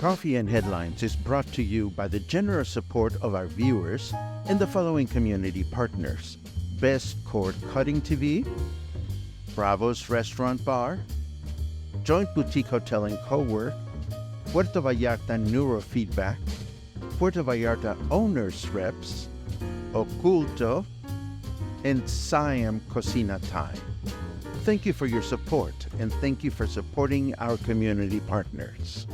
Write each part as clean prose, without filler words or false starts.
Coffee and Headlines is brought to you by the generous support of our viewers and the following community partners: Best Cord Cutting TV, Bravo's Restaurant Bar, Joint Boutique Hotel and Co-work, Puerto Vallarta Neurofeedback, Puerto Vallarta Owners Reps, Oculto, and Siam Cocina Thai. Thank you for your support, and thank you for supporting our community partners.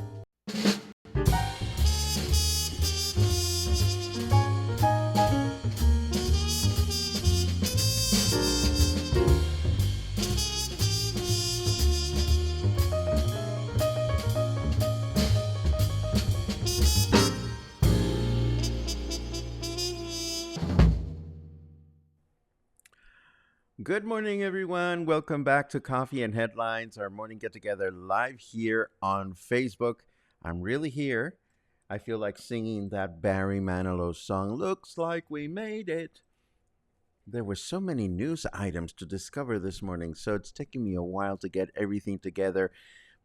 Good morning, everyone. Welcome back to Coffee and Headlines, our morning get-together live here on Facebook. I'm really here. I feel like singing that Barry Manilow song, "Looks Like We Made It." There were so many news items to discover this morning, so it's taking me a while to get everything together.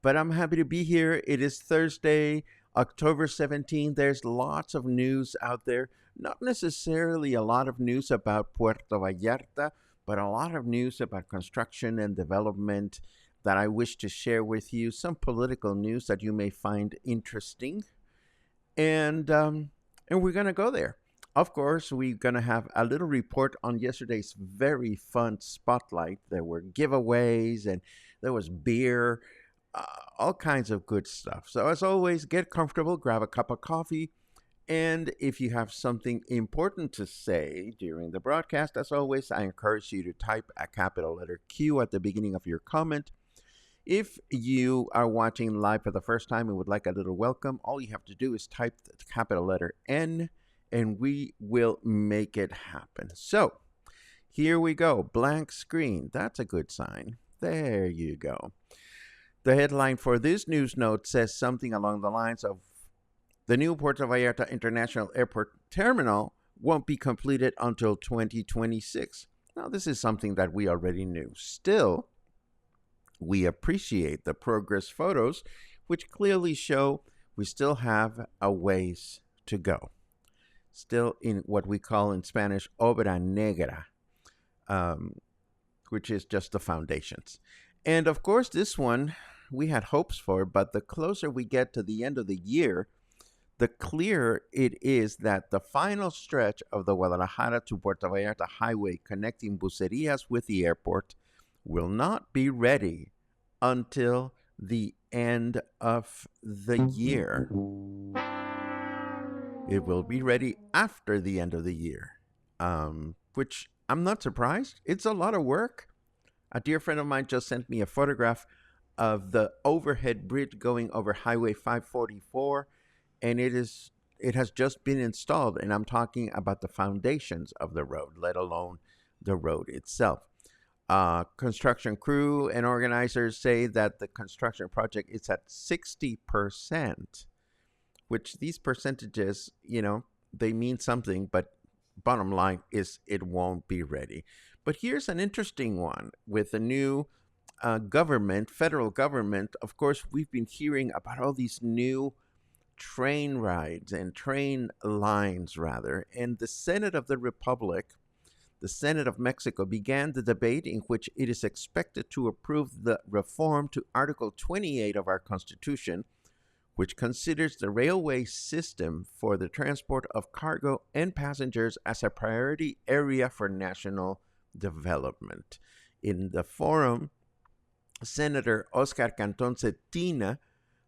But I'm happy to be here. It is Thursday, October 17th. There's lots of news out there. Not necessarily a lot of news about Puerto Vallarta, but a lot of news about construction and development that I wish to share with you. Some political news that you may find interesting. And we're going to go there. Of course, we're going to have a little report on yesterday's very fun spotlight. There were giveaways and there was beer, all kinds of good stuff. So as always, get comfortable, grab a cup of coffee. And if you have something important to say during the broadcast, as always, I encourage you to type a capital letter Q at the beginning of your comment. If you are watching live for the first time and would like a little welcome, all you have to do is type the capital letter N, and we will make it happen. So here we go. Blank screen. That's a good sign. There you go. The headline for this news note says something along the lines of, "The new Puerto Vallarta International Airport terminal won't be completed until 2026. Now, this is something that we already knew. Still, we appreciate the progress photos, which clearly show we still have a ways to go. Still in what we call in Spanish, obra negra, which is just the foundations. And of course, this one we had hopes for, but the closer we get to the end of the year, the clearer it is that the final stretch of the Guadalajara to Puerto Vallarta highway connecting Bucerias with the airport will not be ready until the end of the year. It will be ready after the end of the year, which I'm not surprised. It's a lot of work. A dear friend of mine just sent me a photograph of the overhead bridge going over Highway 544. And it has just been installed, and I'm talking about the foundations of the road, let alone the road itself. Construction crew and organizers say that the construction project is at 60%, which these percentages, they mean something, but bottom line is it won't be ready. But here's an interesting one with the new government, federal government. Of course, we've been hearing about all these new train rides and train lines, rather. And the Senate of the Republic, the Senate of Mexico, began the debate in which it is expected to approve the reform to Article 28 of our Constitution, which considers the railway system for the transport of cargo and passengers as a priority area for national development. In the forum, Senator Oscar Canton Cetina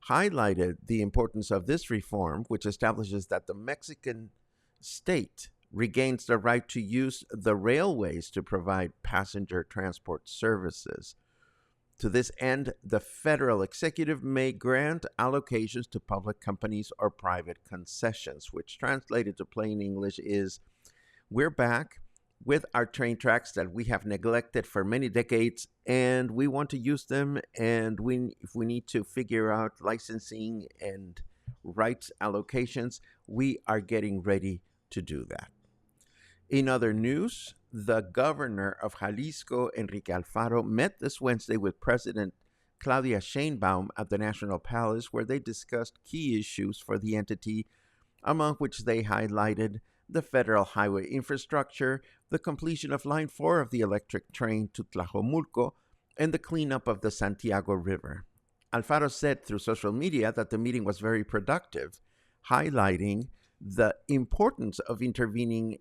highlighted the importance of this reform, which establishes that the Mexican state regains the right to use the railways to provide passenger transport services. To this end, the federal executive may grant allocations to public companies or private concessions, which translated to plain English is, we're back with our train tracks that we have neglected for many decades, and we want to use them, and if we need to figure out licensing and rights allocations, we are getting ready to do that. In other news, the governor of Jalisco, Enrique Alfaro, met this Wednesday with President Claudia Scheinbaum at the National Palace, where they discussed key issues for the entity, among which they highlighted the federal highway infrastructure, the completion of Line 4 of the electric train to Tlajomulco, and the cleanup of the Santiago River. Alfaro said through social media that the meeting was very productive, highlighting the importance of intervening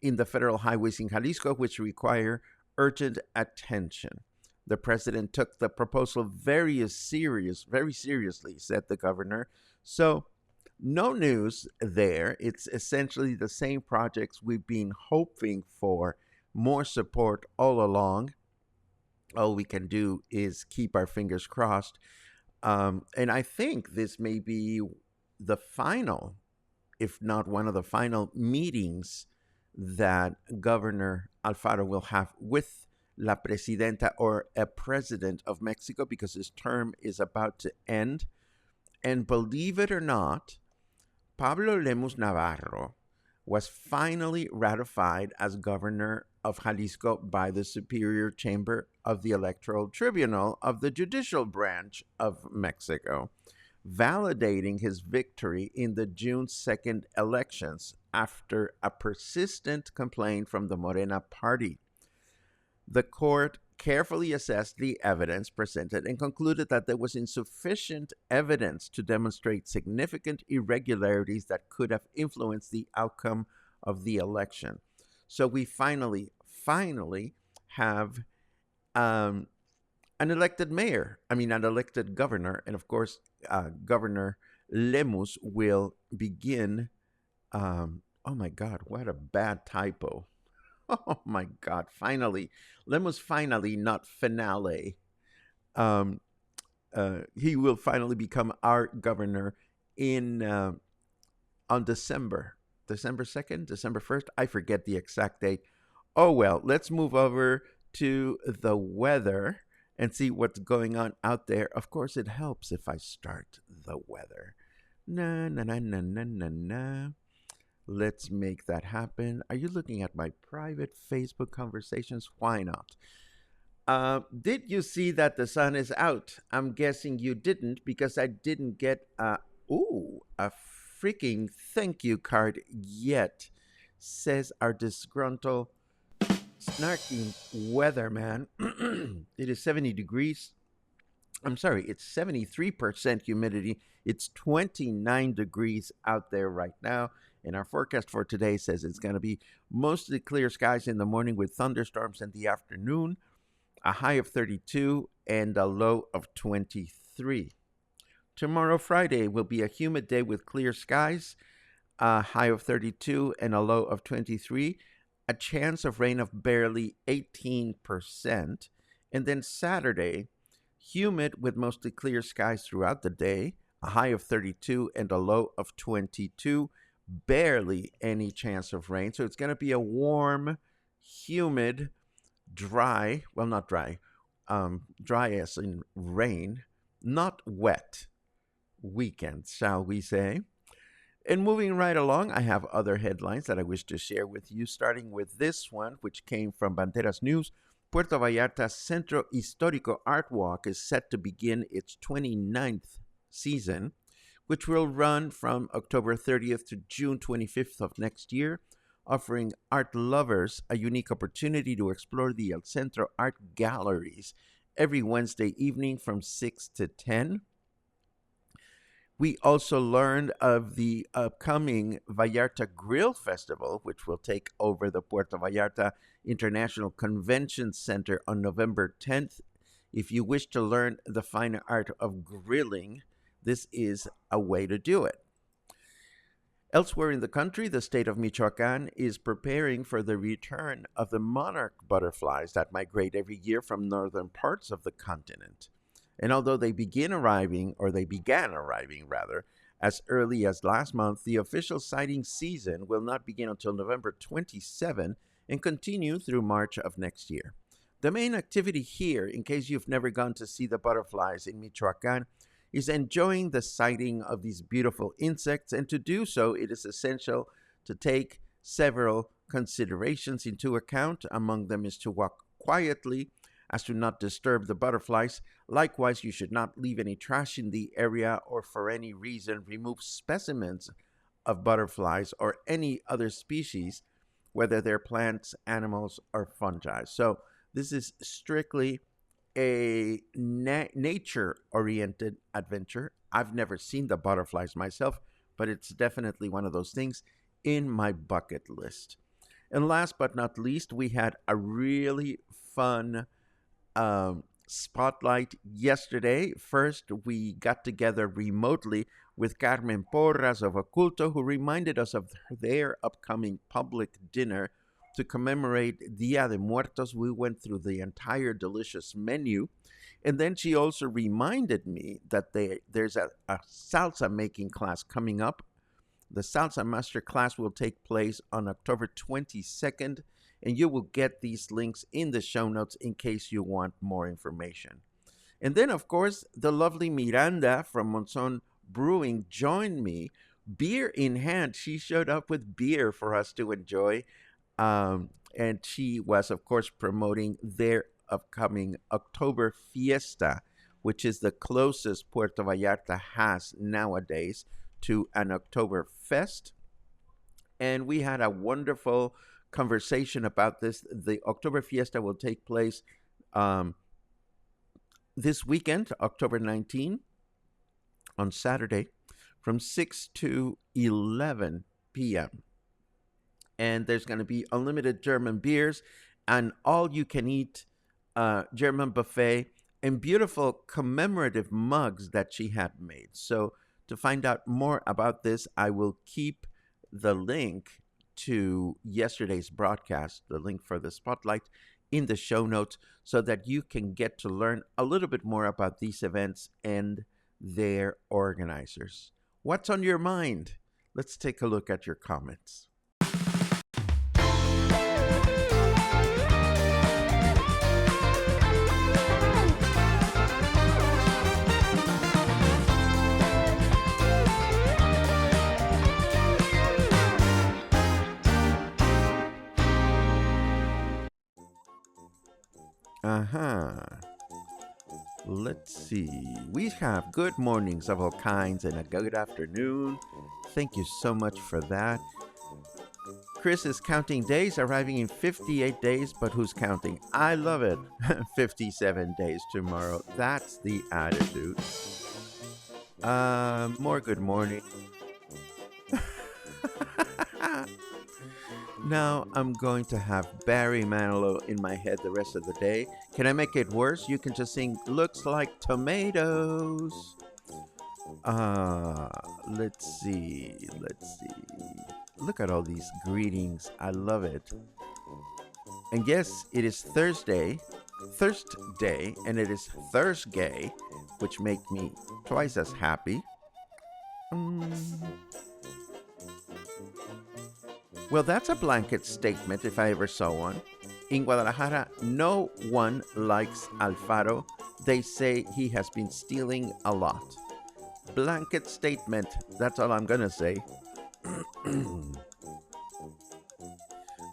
in the federal highways in Jalisco, which require urgent attention. The president took the proposal very seriously, said the governor. So, no news there. It's essentially the same projects we've been hoping for, more support all along. All we can do is keep our fingers crossed. And I think this may be the final, if not one of the final meetings that Governor Alfaro will have with La Presidenta, or a president of Mexico, because his term is about to end. And believe it or not, Pablo Lemus Navarro was finally ratified as governor of Jalisco by the Superior Chamber of the Electoral Tribunal of the judicial branch of Mexico, validating his victory in the June 2nd elections after a persistent complaint from the Morena party. The court carefully assessed the evidence presented and concluded that there was insufficient evidence to demonstrate significant irregularities that could have influenced the outcome of the election. So we finally have an elected governor, and of course, Governor Lemus will begin. Oh my God, what a bad typo. Oh my God, finally. Lemus finally, not finale. He will finally become our governor on December 2nd, December 1st. I forget the exact date. Oh well, let's move over to the weather and see what's going on out there. Of course, it helps if I start the weather. Na na na na na na na. Let's make that happen. Are you looking at my private Facebook conversations? Why not? Did you see that the sun is out? I'm guessing you didn't, because I didn't get a freaking thank you card yet, says our disgruntled, snarky weatherman. It is 70 degrees. I'm sorry, it's 73% humidity. It's 29 degrees out there right now. And our forecast for today says it's going to be mostly clear skies in the morning with thunderstorms in the afternoon, a high of 32 and a low of 23. Tomorrow, Friday, will be a humid day with clear skies, a high of 32 and a low of 23, a chance of rain of barely 18%. And then Saturday, humid with mostly clear skies throughout the day, a high of 32 and a low of 22. Barely any chance of rain. So it's going to be a warm, humid, dry, well, not dry, dry as in rain, not wet weekend, shall we say. And moving right along, I have other headlines that I wish to share with you, starting with this one, which came from Banderas News. Puerto Vallarta Centro Histórico Art Walk is set to begin its 29th season, which will run from October 30th to June 25th of next year, offering art lovers a unique opportunity to explore the El Centro art galleries every Wednesday evening from 6 to 10. We also learned of the upcoming Vallarta Grill Festival, which will take over the Puerto Vallarta International Convention Center on November 10th. If you wish to learn the fine art of grilling, this is a way to do it. Elsewhere in the country, the state of Michoacán is preparing for the return of the monarch butterflies that migrate every year from northern parts of the continent. And although they began arriving as early as last month, the official sighting season will not begin until November 27 and continue through March of next year. The main activity here, in case you've never gone to see the butterflies in Michoacán, is enjoying the sighting of these beautiful insects, and to do so, it is essential to take several considerations into account. Among them is to walk quietly as to not disturb the butterflies. Likewise, you should not leave any trash in the area or for any reason remove specimens of butterflies or any other species, whether they're plants, animals, or fungi. So this is strictly a nature-oriented adventure. I've never seen the butterflies myself, but it's definitely one of those things in my bucket list. And last but not least, we had a really fun spotlight yesterday. First, we got together remotely with Carmen Porras of Oculto, who reminded us of their upcoming public dinner to commemorate Dia de Muertos. We went through the entire delicious menu. And then she also reminded me that there's a salsa making class coming up. The Salsa Master class will take place on October 22nd, and you will get these links in the show notes in case you want more information. And then, of course, the lovely Miranda from Monzón Brewing joined me, beer in hand. She showed up with beer for us to enjoy, and she was, of course, promoting their upcoming October Fiesta, which is the closest Puerto Vallarta has nowadays to an Oktoberfest. And we had a wonderful conversation about this. The October Fiesta will take place this weekend, October 19, on Saturday, from 6 to 11 p.m. And there's going to be unlimited German beers and all-you-can-eat German buffet and beautiful commemorative mugs that she had made. So to find out more about this, I will keep the link to yesterday's broadcast, the link for the spotlight, in the show notes so that you can get to learn a little bit more about these events and their organizers. What's on your mind? Let's take a look at your comments. Let's see. We have good mornings of all kinds and a good afternoon. Thank you so much for that. Chris is counting days, arriving in 58 days, but who's counting? I love it. 57 days tomorrow. That's the attitude. More good morning. Now I'm going to have Barry Manilow in my head the rest of the day. Can I make it worse? You can just sing, looks like tomatoes. Let's see. Look at all these greetings. I love it. And yes, it is Thursday, and it is Thursday, which make me twice as happy. Well, that's a blanket statement if I ever saw one. In Guadalajara, no one likes Alfaro. They say he has been stealing a lot. Blanket statement. That's all I'm going to say.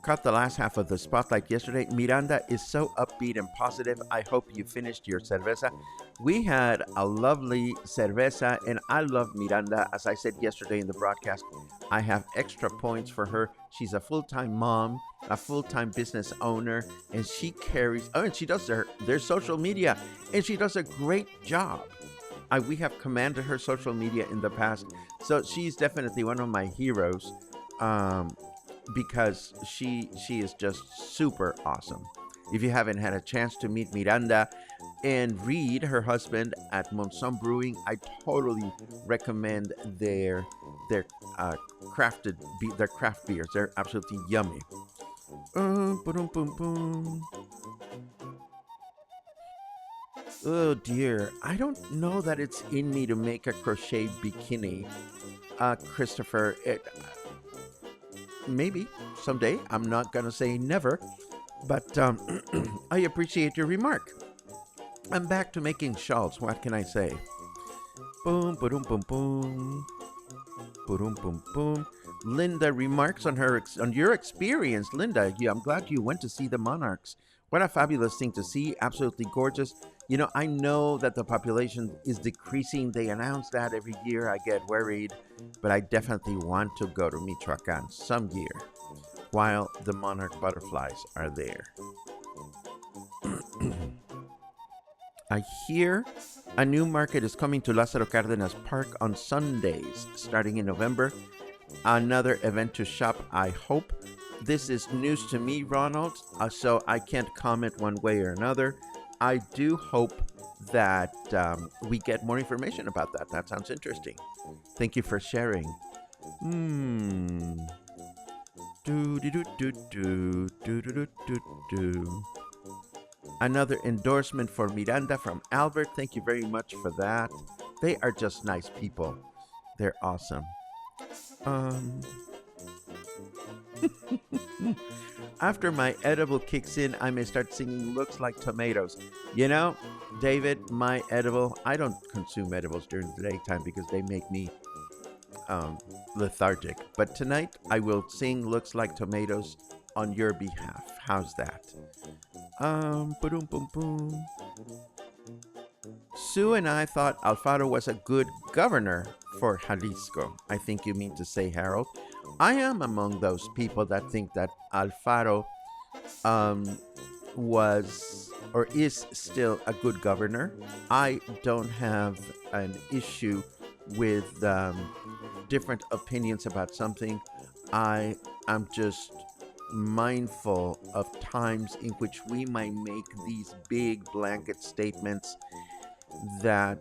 Caught the last half of the spotlight yesterday. Miranda is so upbeat and positive. I hope you finished your cerveza. We had a lovely cerveza, and I love Miranda. As I said yesterday in the broadcast, I have extra points for her. She's a full-time mom, a full-time business owner, and she carries, and she does their social media, and she does a great job. We have commanded her social media in the past, so she's definitely one of my heroes. Because she is just super awesome. If you haven't had a chance to meet Miranda and read her husband at Monzón Brewing, I totally recommend their craft beers. They're absolutely yummy. Oh dear, I don't know that it's in me to make a crochet bikini, Christopher. Maybe someday. I'm not gonna say never, but I appreciate your remark. I'm back to making shawls. What can I say? Boom, boom, boom, boom, boom, boom, boom. Linda remarks on your experience. Linda, I'm glad you went to see the Monarchs. What a fabulous thing to see. Absolutely gorgeous. I know that the population is decreasing. They announce that every year. I get worried, but I definitely want to go to Michoacan some year while the Monarch Butterflies are there. I hear a new market is coming to Lázaro Cárdenas Park on Sundays starting in November. Another event to shop, I hope. This is news to me, Ronald, so I can't comment one way or another. I do hope that we get more information about that. That sounds interesting. Thank you for sharing. Another endorsement for Miranda from Albert. Thank you very much for that. They are just nice people. They're awesome. After my edible kicks in, I may start singing Looks Like Tomatoes. David, my edible, I don't consume edibles during the daytime because they make me lethargic. But tonight, I will sing Looks Like Tomatoes on your behalf. How's that? Boom, boom, boom. Sue and I thought Alfaro was a good governor for Jalisco. I think you mean to say, Harold. I am among those people that think that Alfaro was or is still a good governor. I don't have an issue with different opinions about something. I am just mindful of times in which we might make these big blanket statements that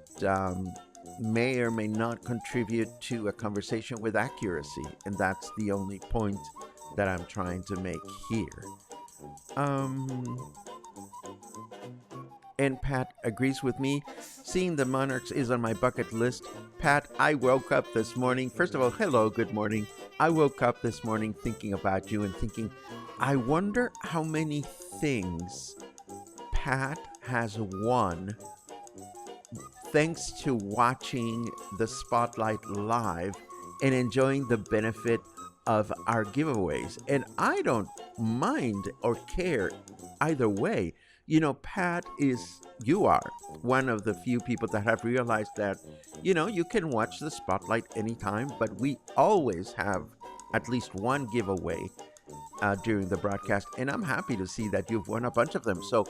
may or may not contribute to a conversation with accuracy, and that's the only point that I'm trying to make here. And Pat agrees with me. Seeing the Monarchs is on my bucket list. Pat, I woke up this morning. First of all, hello, good morning. I woke up this morning thinking about you and thinking, I wonder how many things Pat has won thanks to watching the Spotlight live and enjoying the benefit of our giveaways. And I don't mind or care either way. Pat you are one of the few people that have realized that, you can watch the Spotlight anytime, but we always have at least one giveaway during the broadcast. And I'm happy to see that you've won a bunch of them. So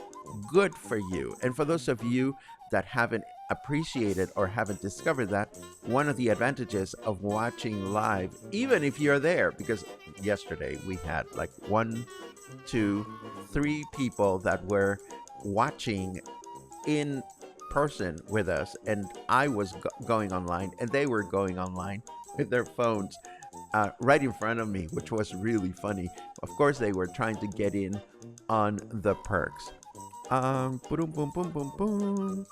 good for you. And for those of you that haven't appreciated or haven't discovered that, one of the advantages of watching live, even if you're there, because yesterday we had like 1, 2, 3 people that were watching in person with us, and I was going online and they were going online with their phones right in front of me, which was really funny. Of course, they were trying to get in on the perks. Boom, boom, boom, boom, boom.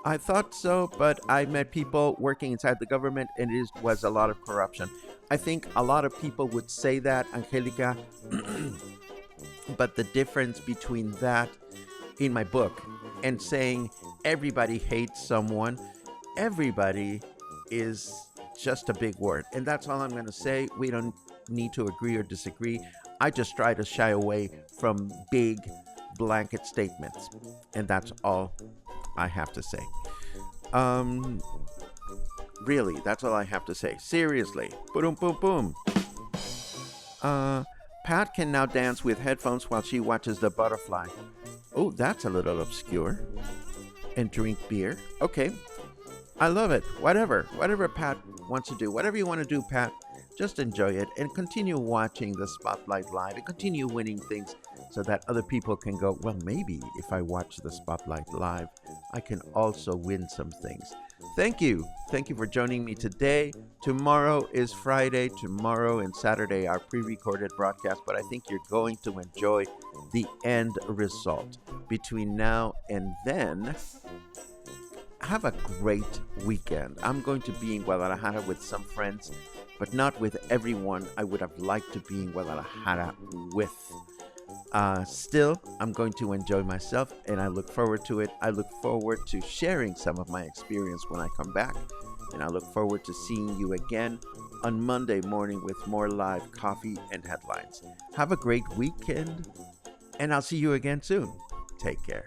I thought so, but I met people working inside the government, and it was a lot of corruption. I think a lot of people would say that, Angelica, but the difference between that in my book and saying everybody hates someone, everybody is just a big word. And that's all I'm going to say. We don't need to agree or disagree. I just try to shy away from big blanket statements. And that's all I have to say. Really, that's all I have to say. Seriously. Boom, boom, boom. Pat can now dance with headphones while she watches the butterfly. Oh, that's a little obscure. And drink beer. Okay. I love it. Whatever Pat wants to do. Whatever you want to do, Pat. Just enjoy it and continue watching the Spotlight live and continue winning things so that other people can go, well, maybe if I watch the Spotlight live, I can also win some things. Thank you. Thank you for joining me today. Tomorrow is Friday. Tomorrow and Saturday are pre-recorded broadcasts, but I think you're going to enjoy the end result. Between now and then, have a great weekend. I'm going to be in Guadalajara with some friends, but not with everyone I would have liked to be in Guadalajara with. Still, I'm going to enjoy myself, and I look forward to it. I look forward to sharing some of my experience when I come back. and I look forward to seeing you again on Monday morning with more live coffee and headlines. Have a great weekend, and I'll see you again soon. Take care.